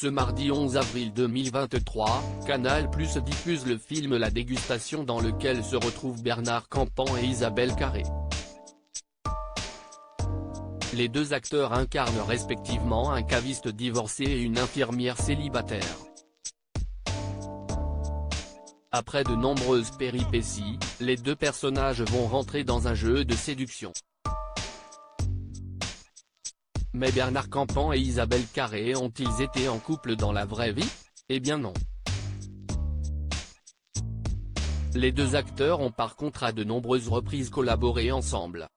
Ce mardi 11 avril 2023, Canal+ diffuse le film La Dégustation dans lequel se retrouvent Bernard Campan et Isabelle Carré. Les deux acteurs incarnent respectivement un caviste divorcé et une infirmière célibataire. Après de nombreuses péripéties, les deux personnages vont rentrer dans un jeu de séduction. Mais Bernard Campan et Isabelle Carré ont-ils été en couple dans la vraie vie? Eh bien non. Les deux acteurs ont par contre à de nombreuses reprises collaboré ensemble.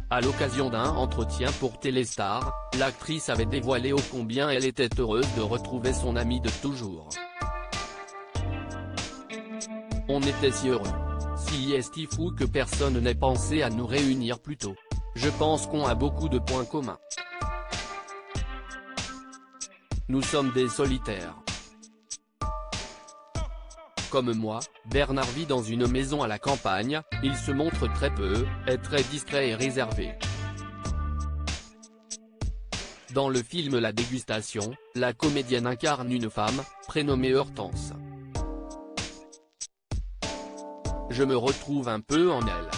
À l'occasion d'un entretien pour Téléstar, l'actrice avait dévoilé ô combien elle était heureuse de retrouver son ami de toujours. On était si heureux. Si est fou que personne n'ait pensé à nous réunir plus tôt. Je pense qu'on a beaucoup de points communs. Nous sommes des solitaires. Comme moi, Bernard vit dans une maison à la campagne, il se montre très peu, est très distrait et réservé. Dans le film La Dégustation, la comédienne incarne une femme, prénommée Hortense. Je me retrouve un peu en elle.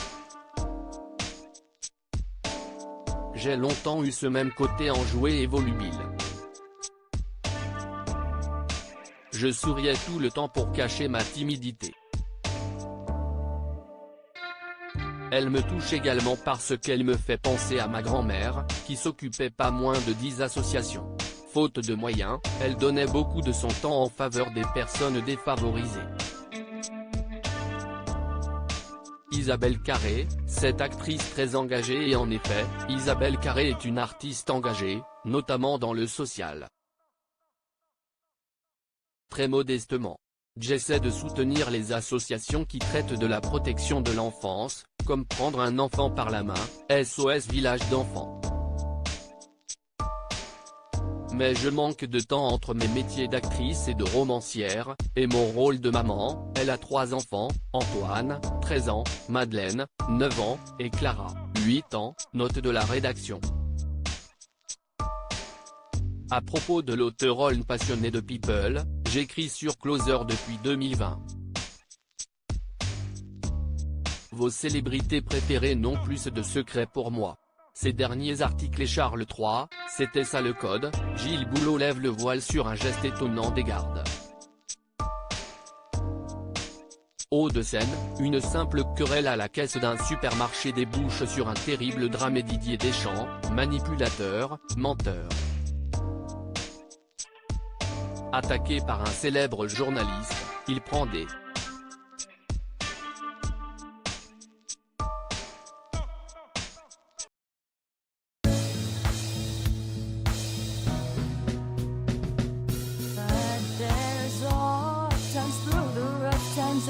J'ai longtemps eu ce même côté enjoué et volubile. Je souriais tout le temps pour cacher ma timidité. Elle me touche également parce qu'elle me fait penser à ma grand-mère, qui s'occupait pas moins de 10 associations. Faute de moyens, elle donnait beaucoup de son temps en faveur des personnes défavorisées. Isabelle Carré, cette actrice très engagée et en effet, Isabelle Carré est une artiste engagée, notamment dans le social. Très modestement. J'essaie de soutenir les associations qui traitent de la protection de l'enfance, comme Prendre un enfant par la main, SOS Village d'enfants. Mais je manque de temps entre mes métiers d'actrice et de romancière, et mon rôle de maman. Elle a 3 enfants, Antoine, 13 ans, Madeleine, 9 ans, et Clara, 8 ans, note de la rédaction. À propos de l'auteurone passionné de People, j'écris sur Closer depuis 2020. Vos célébrités préférées n'ont plus de secrets pour moi. Ces derniers articles et Charles III, c'était ça le code. Gilles Boulot lève le voile sur un geste étonnant des gardes. Hauts-de-Seine, une simple querelle à la caisse d'un supermarché débouche sur un terrible drame et Didier Deschamps, manipulateur, menteur. Attaqué par un célèbre journaliste, il prend des But there's all times through the rough times